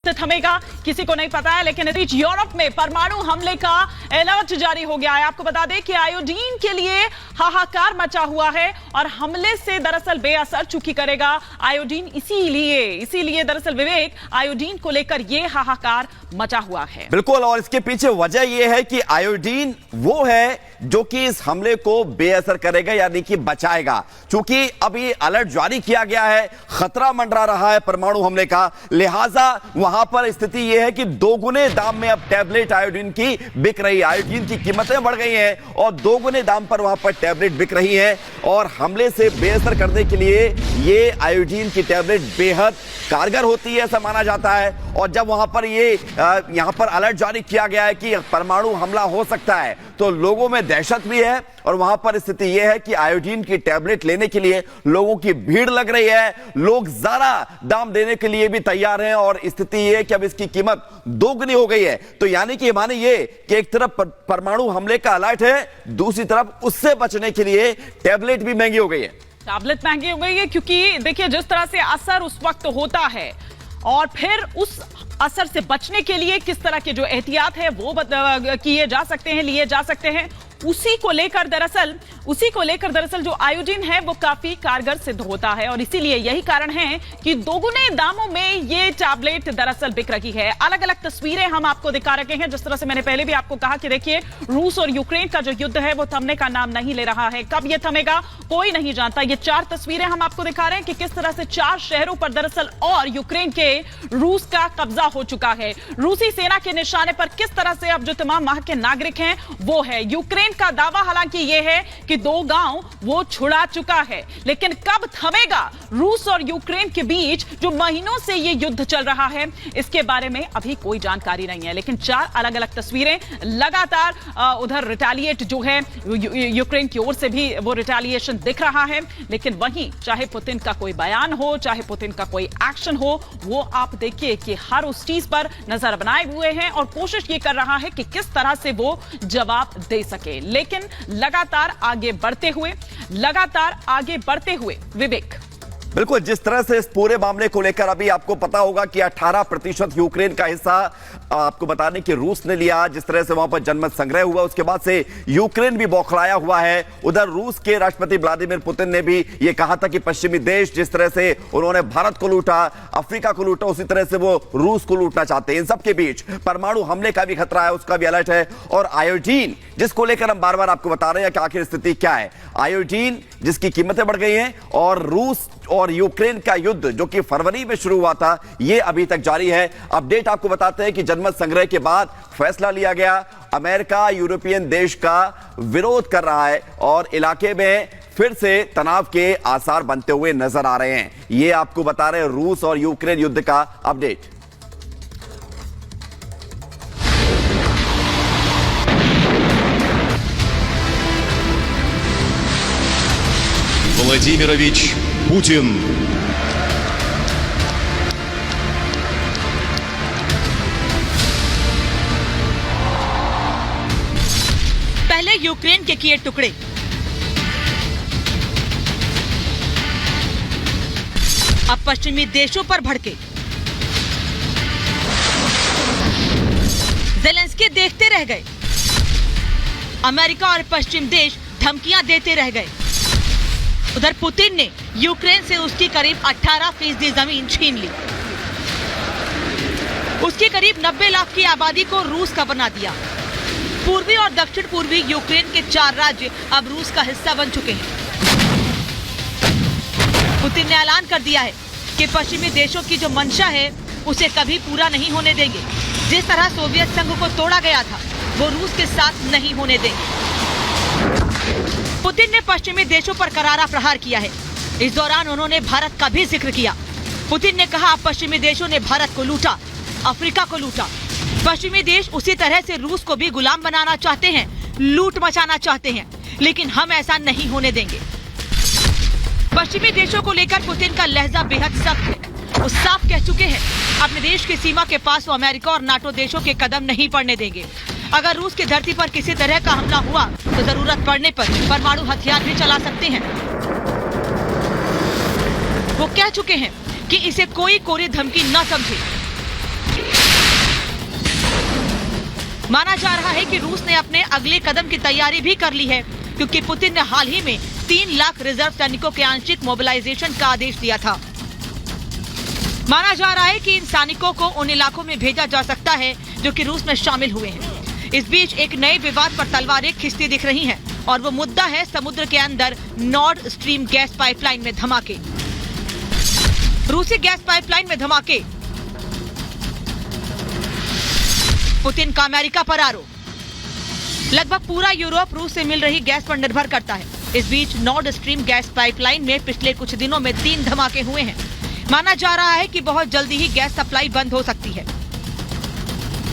थमेगा किसी को नहीं पता है, लेकिन इस बीच यूरोप में परमाणु हमले का अलर्ट जारी हो गया है। आपको बता दें कि आयोडीन के लिए हाहाकार मचा हुआ है और हमले से दरअसल बेअसर चूकी करेगा आयोडीन। इसीलिए दरअसल विवेक, आयोडीन को लेकर यह हाहाकार मचा हुआ है। बिल्कुल, और इसके पीछे वजह यह है कि आयोडीन वो है जो कि इस हमले को बेअसर करेगा, यानी कि बचाएगा। क्योंकि अभी अलर्ट जारी किया गया है, खतरा मंडरा रहा है परमाणु हमले का, लिहाजा वहां पर स्थिति यह है कि दोगुने दाम में अब टैबलेट आयोडीन की बिक रही है। आयोडीन की कीमतें बढ़ गई हैं और दोगुने दाम पर वहां पर टैबलेट बिक रही है। और हमले से बेअसर करने के लिए ये आयोडीन की टैबलेट बेहद कारगर होती है, ऐसा माना जाता है। और जब वहां पर यहां पर अलर्ट जारी किया गया है कि परमाणु हमला हो सकता है, तो लोगों में दहशत भी है। और वहां पर स्थिति यह है कि आयोडीन की टैबलेट लेने के लिए लोगों की भीड़ लग रही है, लोग ज्यादा दाम देने के लिए भी तैयार हैं। और स्थिति यह है कि अब इसकी कीमत दोगुनी हो गई है। तो यानी कि माने ये कि एक तरफ परमाणु हमले का अलर्ट है, दूसरी तरफ उससे बचने के लिए टैबलेट भी महंगी हो गई है। टैबलेट महंगी हो गई है क्योंकि देखिए जिस तरह से असर उस वक्त होता है और फिर उस असर से बचने के लिए किस तरह के जो एहतियात है वो किए जा सकते हैं, लिए जा सकते हैं, उसी को लेकर दरअसल जो आयोडीन है वो काफी कारगर सिद्ध होता है। और इसीलिए यही कारण है कि दोगुने दामों में ये टैबलेट दरअसल बिक रही है। अलग अलग तस्वीरें हम आपको दिखा रहे हैं। जिस तरह से मैंने पहले भी आपको कहा कि देखिए, रूस और यूक्रेन का जो युद्ध है वो थमने का नाम नहीं ले रहा है। कब ये थमेगा कोई नहीं जानता। ये 4 तस्वीरें हम आपको दिखा रहे हैं कि किस तरह से 4 शहरों पर दरअसल और यूक्रेन के रूस का कब्जा हो चुका है। रूसी सेना के निशाने पर किस तरह से अब जो तमाम वहां के नागरिक हैं वो है। यूक्रेन का दावा हालांकि यह है कि 2 गांव वो छुड़ा चुका है, लेकिन कब थमेगा रूस और यूक्रेन के बीच जो महीनों से ये युद्ध चल रहा है, इसके बारे में अभी कोई जानकारी नहीं है। लेकिन 4 अलग अलग तस्वीरें लगातार उधर रिटेलिएट जो है यूक्रेन की ओर से भी वो रिटेलिएशन दिख रहा है। लेकिन वहीं चाहे पुतिन का कोई बयान हो, चाहे पुतिन का कोई एक्शन हो, वो आप देखिए कि हर उस चीज पर नजर बनाए हुए हैं और कोशिश ये कर रहा है कि किस तरह से वो जवाब दे सके। लेकिन लगातार आगे बढ़ते हुए विवेक, बिल्कुल, जिस तरह से इस पूरे मामले को लेकर अभी आपको पता होगा कि 18% यूक्रेन का हिस्सा आपको बताने कि रूस ने लिया। जिस तरह से वहां पर जनमत संग्रह हुआ, उसके बाद से यूक्रेन भी बौखलाया हुआ है। उधर रूस के राष्ट्रपति व्लादिमीर पुतिन ने भी यह कहा था कि पश्चिमी देश जिस तरह से उन्होंने भारत को लूटा, अफ्रीका को लूटा, उसी तरह से वो रूस को लूटना चाहते हैं। इन सबके बीच परमाणु हमले का भी खतरा है, उसका भी अलर्ट है। और आयोडीन, जिसको लेकर हम बार बार आपको बता रहे हैं कि आखिर स्थिति क्या है। आयोडीन जिसकी कीमतें बढ़ गई हैं और रूस और यूक्रेन का युद्ध जो कि फरवरी में शुरू हुआ था, यह अभी तक जारी है। अपडेट आपको बताते हैं कि जनमत संग्रह के बाद फैसला लिया गया। अमेरिका यूरोपियन देश का विरोध कर रहा है और इलाके में फिर से तनाव के आसार बनते हुए नजर आ रहे हैं। यह आपको बता रहे हैं रूस और यूक्रेन युद्ध का अपडेट। Владимирович Путин. पहले यूक्रेन के किए टुकड़े, अब पश्चिमी देशों पर भड़के। ज़ेलेंस्की देखते रह गए, अमेरिका और पश्चिम देश धमकियां देते रह गए। उधर पुतिन ने यूक्रेन से उसकी करीब 18% जमीन छीन ली। उसकी करीब 90 लाख की आबादी को रूस का बना दिया। पूर्वी और दक्षिण पूर्वी यूक्रेन के 4 राज्य अब रूस का हिस्सा बन चुके हैं। पुतिन ने ऐलान कर दिया है कि पश्चिमी देशों की जो मंशा है उसे कभी पूरा नहीं होने देंगे। जिस तरह सोवियत संघ को तोड़ा गया था, वो रूस के साथ नहीं होने देंगे। पुतिन ने पश्चिमी देशों पर करारा प्रहार किया है। इस दौरान उन्होंने भारत का भी जिक्र किया। पुतिन ने कहा, पश्चिमी देशों ने भारत को लूटा, अफ्रीका को लूटा। पश्चिमी देश उसी तरह से रूस को भी गुलाम बनाना चाहते हैं, लूट मचाना चाहते हैं, लेकिन हम ऐसा नहीं होने देंगे। पश्चिमी देशों को लेकर पुतिन का लहजा बेहद सख्त है। वो साफ कह चुके हैं, अपने देश की सीमा के पास वो अमेरिका और नाटो देशों के कदम नहीं पड़ने देंगे। अगर रूस की धरती पर किसी तरह का हमला हुआ तो जरूरत पड़ने पर परमाणु हथियार भी चला सकते हैं। वो कह चुके हैं कि इसे कोई कोरी धमकी न समझे। माना जा रहा है कि रूस ने अपने अगले कदम की तैयारी भी कर ली है, क्योंकि पुतिन ने हाल ही में 3 लाख रिजर्व सैनिकों के आंशिक मोबिलाइजेशन का आदेश दिया था। माना जा रहा है कि इन सैनिकों को उन इलाकों में भेजा जा सकता है जो कि रूस में शामिल हुए हैं। इस बीच एक नए विवाद पर तलवारें खिंचती दिख रही हैं और वो मुद्दा है समुद्र के अंदर नॉर्ड स्ट्रीम गैस पाइपलाइन में धमाके। रूसी गैस पाइपलाइन में धमाके, पुतिन का अमेरिका पर आरोप। लगभग पूरा यूरोप रूस से मिल रही गैस पर निर्भर करता है। इस बीच नॉर्ड स्ट्रीम गैस पाइपलाइन में पिछले कुछ दिनों में 3 धमाके हुए हैं। माना जा रहा है कि बहुत जल्दी ही गैस सप्लाई बंद हो सकती है।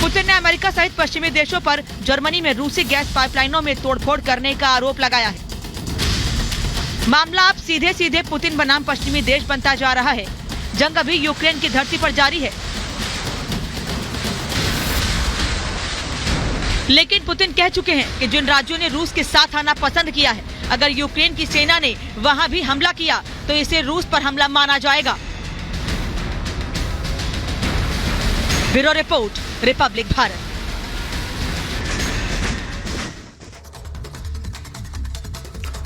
पुतिन ने अमेरिका सहित पश्चिमी देशों पर जर्मनी में रूसी गैस पाइपलाइनों में तोड़फोड़ करने का आरोप लगाया है। मामला अब सीधे सीधे पुतिन बनाम पश्चिमी देश बनता जा रहा है। जंग अभी यूक्रेन की धरती पर जारी है, लेकिन पुतिन कह चुके हैं कि जिन राज्यों ने रूस के साथ आना पसंद किया है, अगर यूक्रेन की सेना ने वहां भी हमला किया तो इसे रूस पर हमला माना जाएगा। Bureau report, Republic Bharat.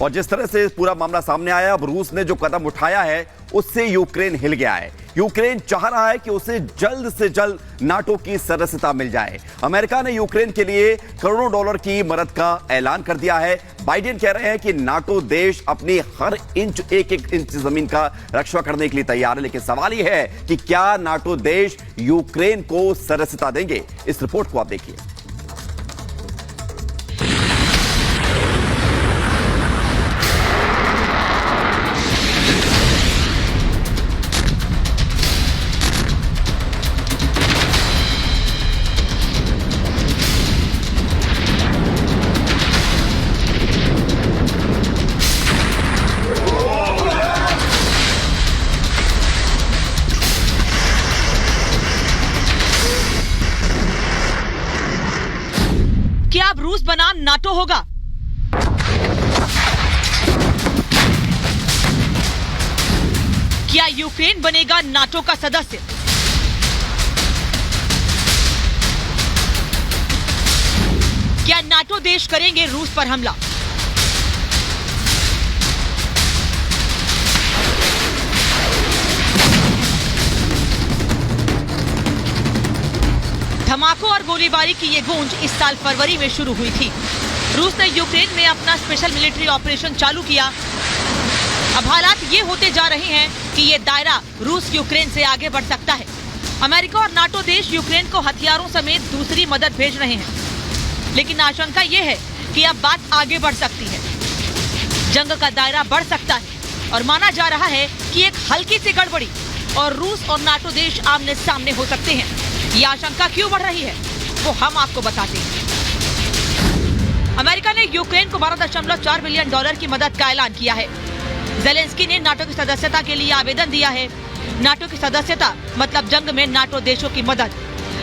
और जिस तरह से पूरा मामला सामने आया, अब रूस ने जो कदम उठाया है उससे यूक्रेन हिल गया है। यूक्रेन चाह रहा है कि उसे जल्द से जल्द नाटो की सदस्यता मिल जाए। अमेरिका ने यूक्रेन के लिए करोड़ों डॉलर की मदद का ऐलान कर दिया है। बाइडेन कह रहे हैं कि नाटो देश अपनी हर इंच, एक एक इंच जमीन का रक्षा करने के लिए तैयार है, लेकिन सवाल यह है कि क्या नाटो देश यूक्रेन को सदस्यता देंगे। इस रिपोर्ट को आप देखिए। क्या अब रूस बनाम नाटो होगा? क्या यूक्रेन बनेगा नाटो का सदस्य? क्या नाटो देश करेंगे रूस पर हमला? धमाकों और गोलीबारी की ये गूंज इस साल फरवरी में शुरू हुई थी। रूस ने यूक्रेन में अपना स्पेशल मिलिट्री ऑपरेशन चालू किया। अब हालात ये होते जा रहे हैं कि ये दायरा रूस यूक्रेन से आगे बढ़ सकता है। अमेरिका और नाटो देश यूक्रेन को हथियारों समेत दूसरी मदद भेज रहे हैं, लेकिन आशंका ये है कि अब बात आगे बढ़ सकती है। जंग का दायरा बढ़ सकता है और माना जा रहा है कि एक हल्की सी गड़बड़ी और रूस और नाटो देश आमने सामने हो सकते हैं। ये आशंका क्यों बढ़ रही है वो हम आपको बताते हैं। अमेरिका ने यूक्रेन को 12.4 बिलियन डॉलर की मदद का ऐलान किया है। ज़ेलेंस्की ने नाटो की सदस्यता के लिए आवेदन दिया है। नाटो की सदस्यता मतलब जंग में नाटो देशों की मदद।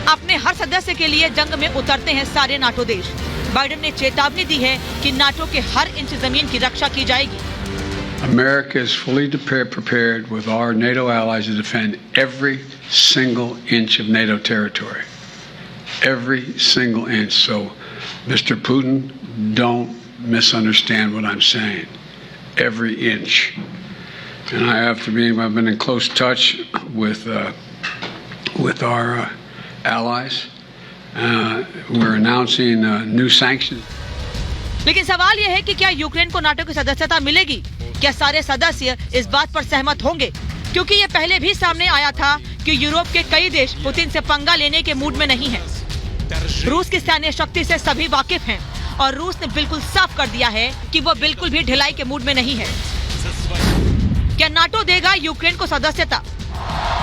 अपने हर सदस्य के लिए जंग में उतरते हैं सारे नाटो देश। बाइडेन ने चेतावनी दी है कि नाटो के हर इंच जमीन की रक्षा की जाएगी। America is fully prepared with our NATO allies to defend every single inch of NATO territory. Every single inch. So, Mr. Putin, don't misunderstand what I'm saying. Every inch. And I've been in close touch with our allies. We're announcing new sanctions. लेकिन सवाल यह है कि क्या Ukraine को NATO की सदस्यता मिलेगी? क्या सारे सदस्य इस बात पर सहमत होंगे? क्योंकि ये पहले भी सामने आया था कि यूरोप के कई देश पुतिन से पंगा लेने के मूड में नहीं हैं। रूस की सैन्य शक्ति से सभी वाकिफ हैं और रूस ने बिल्कुल साफ कर दिया है कि वो बिल्कुल भी ढिलाई के मूड में नहीं है। क्या नाटो देगा यूक्रेन को सदस्यता?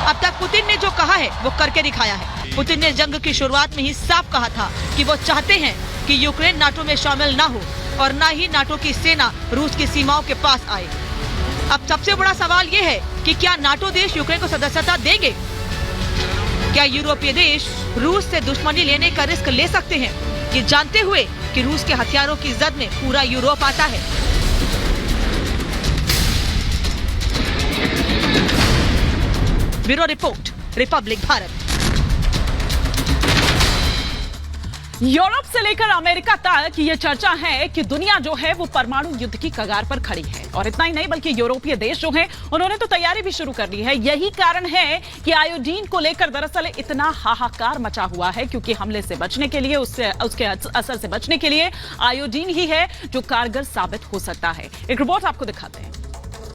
अब तक पुतिन ने जो कहा है वो करके दिखाया है। पुतिन ने जंग की शुरुआत में ही साफ कहा था कि वो चाहते हैं कि यूक्रेन नाटो में शामिल ना हो और ना ही नाटो की सेना रूस की सीमाओं के पास आए। अब सबसे बड़ा सवाल ये है कि क्या नाटो देश यूक्रेन को सदस्यता देंगे? क्या यूरोपीय देश रूस से दुश्मनी लेने का रिस्क ले सकते हैं, ये जानते हुए कि रूस के हथियारों की जद में पूरा यूरोप आता है? Bureau report, Republic Bharat. Europe से लेकर अमेरिका तक ये चर्चा है कि दुनिया जो है वो परमाणु युद्ध की कगार पर खड़ी है। और इतना ही नहीं बल्कि यूरोपीय देश जो हैं उन्होंने तो तैयारी भी शुरू कर ली है। यही कारण है कि आयोडीन को लेकर दरअसल इतना हाहाकार मचा हुआ है, क्योंकि हमले से बचने के लिए, उसके असर से बचने के लिए आयोडीन ही है जो कारगर साबित हो सकता है। एक रिपोर्ट आपको दिखाते हैं।